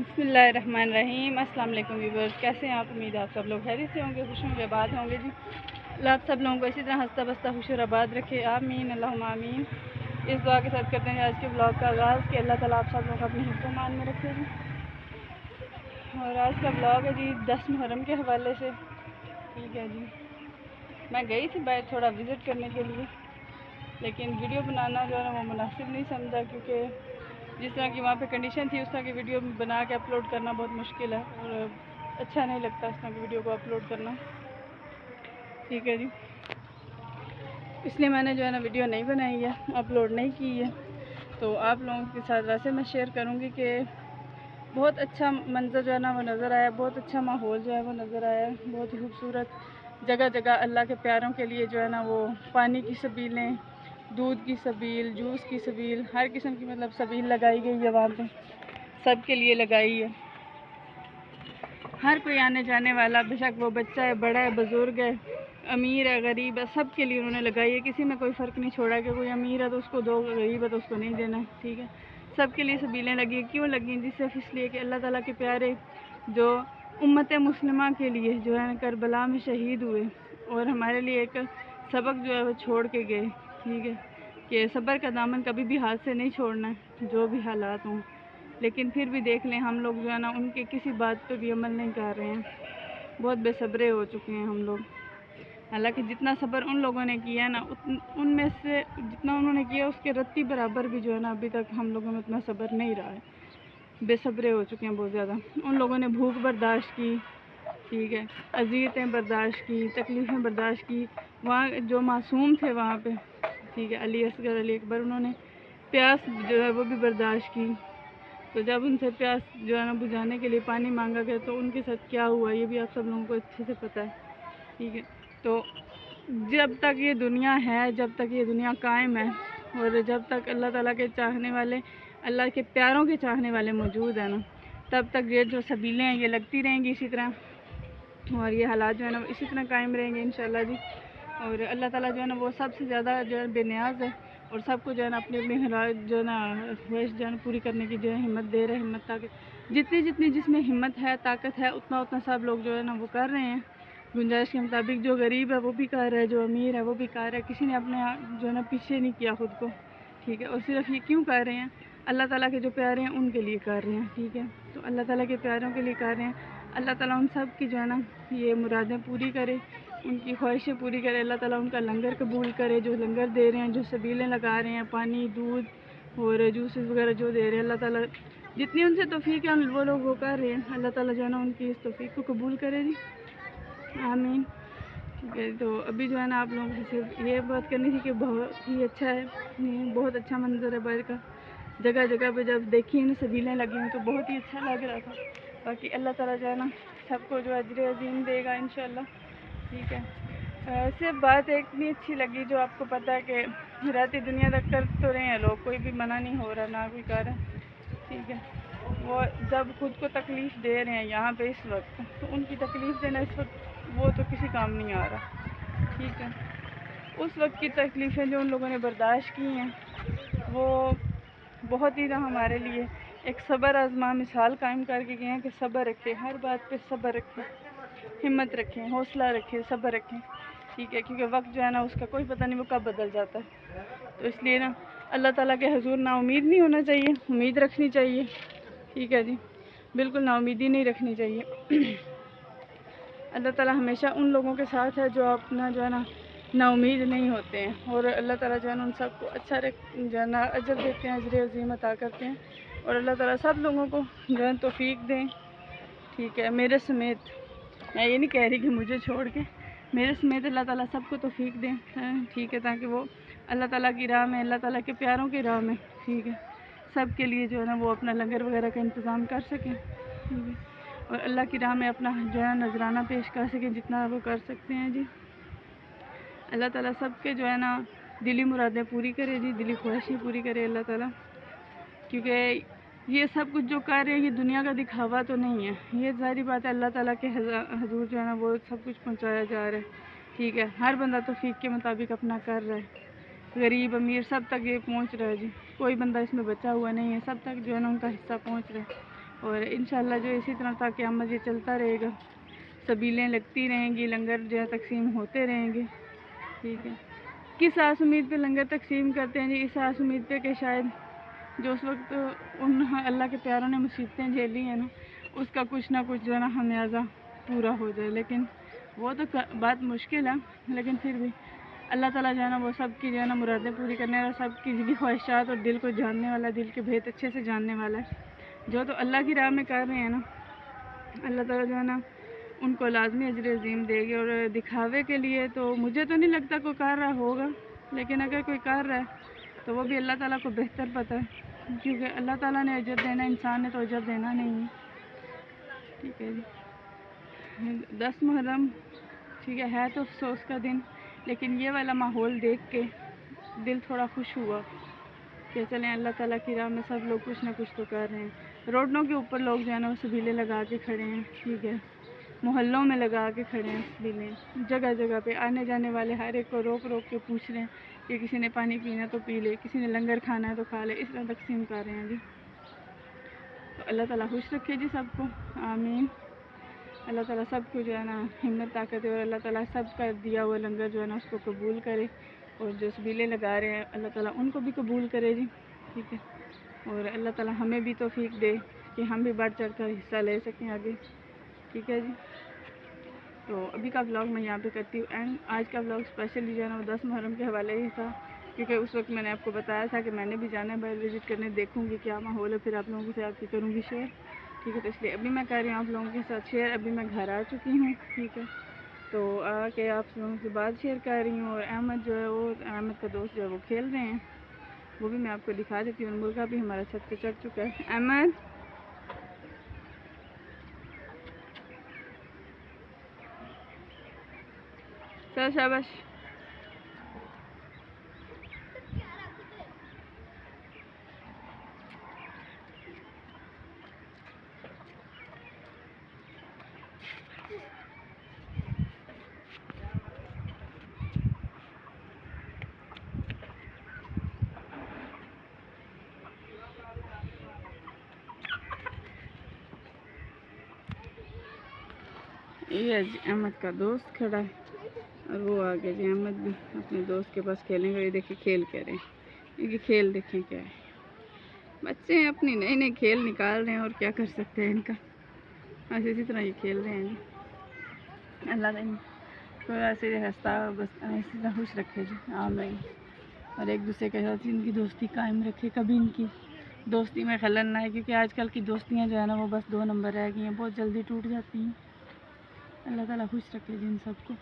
बिस्मिल्लाहिर्रहमानिर्रहीम। अस्सलाम वालेकुम व्यूअर्स, कैसे हैं आप? उम्मीद है आप सब लोग खैरियत से होंगे, खुश होंगे, आबाद होंगे जी। अल्लाह आप सब लोगों को इसी तरह हंसता बसता खुश और आबाद रखे, आमीन अल्लाहुम्मा आमीन। इस दुआ के साथ करते हैं आज के ब्लॉग का आगाज़ कि अल्लाह ताला आप सब लोगों को अपने हिफ्ज़ मान में रखे जी। और आज का ब्लॉग है जी 10 मुहर्रम के हवाले से। ठीक है जी, मैं गई थी बाहर थोड़ा विज़िट करने के लिए, लेकिन वीडियो बनाना जो है ना वो मुनासिब नहीं समझा, क्योंकि जिस तरह की वहाँ पे कंडीशन थी उस तरह की वीडियो बना के अपलोड करना बहुत मुश्किल है और अच्छा नहीं लगता इस तरह की वीडियो को अपलोड करना। ठीक है जी, इसलिए मैंने जो है ना वीडियो नहीं बनाई है, अपलोड नहीं की है। तो आप लोगों के साथ वैसे मैं शेयर करूँगी कि बहुत अच्छा मंज़र जो है ना वो नज़र आया, बहुत अच्छा माहौल जो है वो नज़र आया, बहुत ही खूबसूरत। जगह जगह अल्लाह के प्यारों के लिए जो है ना वो पानी की सबीलें, दूध की सबील, जूस की सबील, हर किस्म की मतलब सबील लगाई गई है वहाँ पे, सब के लिए लगाई है। हर कोई आने जाने वाला, बेशक वो बच्चा है, बड़ा है, बुज़ुर्ग है, अमीर है, गरीब है, सब के लिए उन्होंने लगाई है। किसी में कोई फ़र्क नहीं छोड़ा कि कोई अमीर है तो उसको दो, गरीब है तो उसको नहीं देना। ठीक है, सब के लिए सबीलें लगी। क्यों लगी? जी सिर्फ इसलिए कि अल्लाह ताला के प्यारे जो उम्मत मुस्लिमा के लिए जो है करबला में शहीद हुए और हमारे लिए एक सबक जो है वो छोड़ के गए। ठीक है, कि सब्र का दामन कभी भी हाथ से नहीं छोड़ना है, जो भी हालात हों। लेकिन फिर भी देख लें, हम लोग जो है ना उनके किसी बात पे भी अमल नहीं कर रहे हैं, बहुत बेसब्रे हो चुके हैं हम लोग। हालांकि जितना सब्र उन लोगों ने किया ना, उनमें से जितना उन्होंने किया उसके रत्ती बराबर भी जो है ना अभी तक हम लोगों में उतना सब्र नहीं रहा है, बेसब्रे हो चुके हैं बहुत ज़्यादा। उन लोगों ने भूख बर्दाश्त की, ठीक है, अज़ियतें बर्दाश्त की, तकलीफ़ें बर्दाश्त की। वहाँ जो मासूम थे वहाँ पे, ठीक है, अली असगर, अली अकबर, उन्होंने प्यास जो है वो भी बर्दाश्त की। तो जब उनसे प्यास जो है ना बुझाने के लिए पानी मांगा गया तो उनके साथ क्या हुआ ये भी आप सब लोगों को अच्छे से पता है। ठीक है, तो जब तक ये दुनिया है, जब तक ये दुनिया कायम है और जब तक अल्लाह ताला के चाहने वाले, अल्लाह के प्यारों के चाहने वाले मौजूद हैं ना, तब तक ये जो सबीलें हैं ये लगती रहेंगी इसी तरह, और ये हालात जो है ना इसी तरह कायम रहेंगे इंशाल्लाह जी। और अल्लाह ताला जो है ना वो सबसे ज़्यादा जो है बेनियाज़ है और सबको जो है ना अपनी अपनी हराज जो है ना ख्वाहिश जो है पूरी करने की जो है हिम्मत दे रहे हैं, हिम्मत ताकत जितनी जितनी जिसमें हिम्मत है, ताकत है, उतना उतना सब लोग जो है ना वो कर रहे हैं गुंजाइश के मुताबिक। जो गरीब है वो भी कर रहा है, जो अमीर है वो भी कर रहा है, किसी ने अपने जो है ना पीछे नहीं किया ख़ुद को। ठीक है, और सिर्फ ये क्यों कर रहे हैं? अल्लाह ताला के जो प्यारे हैं उनके लिए कर रहे हैं। ठीक है, तो अल्लाह ताला के प्यारों के लिए कर रहे हैं। अल्लाह ताला उन सब की जो है ना ये मुरादें पूरी करे, उनकी ख्वाहिशें पूरी करे। अल्लाह ताला उनका लंगर कबूल करे, जो लंगर दे रहे हैं, जो सबीलें लगा रहे हैं, पानी, दूध और जूसेस वगैरह जो दे रहे हैं, अल्लाह ताला जितनी उनसे तौफीक है वो लोग वो कर रहे हैं। अल्लाह ताला जो है ना उनकी इस तौफीक को कबूल करे जी, आमीन। ठीक है, तो अभी जो है ना आप लोगों से सिर्फ ये बात करनी थी कि बहुत ही अच्छा है, बहुत अच्छा मंजर है बाहर का। जगह जगह पे जब देखी ना सबीलें लगी हुई तो बहुत ही अच्छा लग रहा था। बाकी अल्लाह ताला जो है ना सबको जो अजर अजीम देगा इंशाल्लाह। ठीक है, सिर्फ बात एक भी अच्छी लगी जो आपको पता है कि रहती दुनिया तक कर तो रहे हैं लोग, कोई भी मना नहीं हो रहा, ना कोई कर रहा है। ठीक है, वो जब खुद को तकलीफ़ दे रहे हैं यहाँ पे इस वक्त, तो उनकी तकलीफ़ देना इस वक्त वो तो किसी काम नहीं आ रहा। ठीक है, उस वक्त की तकलीफ़ें जो उन लोगों ने बर्दाश्त की हैं वो बहुत ही ना हमारे लिए एक सब्र आज़मा मिसाल कायम करके गए हैं कि सब्र रखें, हर बात पे सब्र रखें, हिम्मत रखें, हौसला रखें, सब्र रखें। ठीक है, क्योंकि वक्त जो है ना उसका कोई पता नहीं वो कब बदल जाता है। तो इसलिए ना अल्लाह ताला के हुजूर ना उम्मीद नहीं होना चाहिए, उम्मीद रखनी चाहिए। ठीक है जी, बिल्कुल ना उम्मीदी नहीं रखनी चाहिए। अल्लाह ताला हमेशा उन लोगों के साथ है जो अपना जो है ना उम्मीद नहीं होते हैं, और अल्लाह ताला जो है ना उन सबको अच्छा जो है ना अजर देते हैं, अजर अज़ीम अता करते हैं। और अल्लाह ताला सब लोगों को जो है तौफीक दें। ठीक है, मेरे समेत, मैं ये नहीं कह रही कि मुझे छोड़ के, मेरे समेत अल्लाह ताला सबको तौफीक दें। ठीक है, ताकि वो अल्लाह ताला की राह में, अल्लाह ताला के प्यारों की राह में, ठीक है, सब के लिए जो है ना वो अपना लंगर वगैरह का इंतज़ाम कर सकें। ठीक है, और अल्लाह की राह में अपना जो है नजराना पेश कर सकें जितना वो कर सकते हैं जी। अल्लाह ताला सबके जो है ना दिली मुरादें पूरी करे जी, दिली ख्वाहिशें पूरी करे अल्लाह ताला। क्योंकि ये सब कुछ जो कर रहे हैं ये दुनिया का दिखावा तो नहीं है, ये सारी बात है अल्लाह ताला के हुजूर जो है ना वो सब कुछ पहुंचाया जा रहा है। ठीक है, हर बंदा तौफीक के मुताबिक अपना कर रहा है, गरीब अमीर सब तक ये पहुंच रहा है जी, कोई बंदा इसमें बचा हुआ नहीं है, सब तक जो है ना उनका हिस्सा पहुंच रहा है। اور انشاءاللہ جو اسی طرح تا قیامت یہ چلتا رہے گا، سبیلیں لگتی رہیں گی، لنگر جو ہے تقسیم ہوتے رہیں گے، ٹھیک ہے۔ کس آس امید پہ لنگر تقسیم کرتے ہیں جی؟ اس آس امید پہ کہ شاید جو اس وقت ان اللہ کے پیاروں نے مصیبتیں جھیلی ہیں نا، اس کا کچھ نہ کچھ جو ہے نا خمیازہ پورا ہو جائے، لیکن وہ تو بات مشکل ہے، لیکن پھر بھی اللہ تعالیٰ جو ہے نا وہ سب کی جو ہے نا مرادیں پوری کرنے والا، سب کی بھی خواہشات اور دل کو جاننے والا، دل کے بھید اچھے سے جاننے والا ہے۔ جو تو اللہ کی راہ میں کر رہے ہیں نا، اللہ تعالیٰ جو ہے نا ان کو لازمی اجر عظیم دے گی۔ اور دکھاوے کے لیے تو مجھے تو نہیں لگتا کوئی کر رہا ہوگا، لیکن اگر کوئی کر رہا ہے تو وہ بھی اللہ تعالیٰ کو بہتر پتہ ہے، کیونکہ اللہ تعالیٰ نے اجر دینا، انسان نے تو اجر دینا نہیں ہے، ٹھیک ہے جی۔ 10 محرم ٹھیک ہے تو افسوس کا دن، لیکن یہ والا ماحول دیکھ کے دل تھوڑا خوش ہوا کہ چلیں اللہ تعالیٰ کی راہ میں سب لوگ کچھ نہ کچھ تو کر رہے ہیں۔ روڈوں کے اوپر لوگ جو ہے نا وہ سبیلے لگا کے کھڑے ہیں، ٹھیک ہے، محلوں میں لگا کے کھڑے ہیں سبیلیں، جگہ جگہ پہ آنے جانے والے ہر ایک کو روک روک کے پوچھ رہے ہیں کہ کسی نے پانی پینا تو پی لے، کسی نے لنگر کھانا ہے تو کھا لے، اس طرح تقسیم کر رہے ہیں جی۔ تو اللہ تعالیٰ خوش رکھے جی سب کو، آمین۔ اللہ تعالیٰ سب کو جو ہے نا ہمت طاقت ہے، اور اللہ تعالیٰ سب کا دیا ہوا لنگر جو ہے نا اس کو قبول کرے، اور جو سبیلے لگا رہے ہیں اللہ تعالیٰ ان کو بھی قبول کرے جی، ٹھیک ہے، اور اللہ تعالیٰ ہمیں بھی توفیق دے کہ ہم بھی بڑھ چڑھ کر حصہ لے سکیں آگے، ٹھیک ہے جی۔ تو ابھی کا ولاگ میں یہاں پہ کرتی ہوں اینڈ۔ آج کا ولاگ اسپیشلی جو ہے نا وہ 10 محرم کے حوالے ہی تھا، کیونکہ اس وقت میں نے آپ کو بتایا تھا کہ میں نے بھی جانا ہے باہر وزٹ کرنے، دیکھوں گی کیا ماحول ہے، پھر آپ لوگوں کے ساتھ کروں گی شیئر، ٹھیک ہے۔ تو اس لیے ابھی میں کر رہی ہوں آپ لوگوں کے ساتھ شیئر، ابھی میں گھر آ چکی ہوں، ٹھیک ہے، تو آ کے آپ لوگوں سے بات شیئر کر رہی ہوں۔ اور احمد جو ہے وہ احمد کا دوست جو ہے وہ کھیل رہے ہیں، وہ بھی میں آپ کو دکھا دیتی ہوں۔ مرغا بھی ہمارا چھت پہ چڑھ چکا ہے، احمد چل شاباش۔ یہ ہے جی احمد کا دوست کھڑا ہے، اور وہ آگے جی احمد بھی اپنے دوست کے پاس کھیلیں گے۔ یہ دیکھیں کھیل کہہ رہے ہیں، یہ کھیل دیکھیں کیا ہے، بچے ہیں اپنی نئے نئے کھیل نکال رہے ہیں، اور کیا کر سکتے ہیں ان کا، بس اسی طرح یہ کھیل رہے ہیں جی۔ اللہ تعالیٰ کو ایسے ہنستا بس اسی طرح خوش رکھے جی، آمین، اور ایک دوسرے کے ساتھ ان کی دوستی قائم رکھے، کبھی ان کی دوستی میں خلل نہ ہے، کیونکہ آج کل کی دوستیاں جو ہے نا وہ بس 2 نمبر رہ گئی ہیں، بہت جلدی ٹوٹ جاتی ہیں۔ اللہ تعالیٰ خوش رکھے جی ان سب کو۔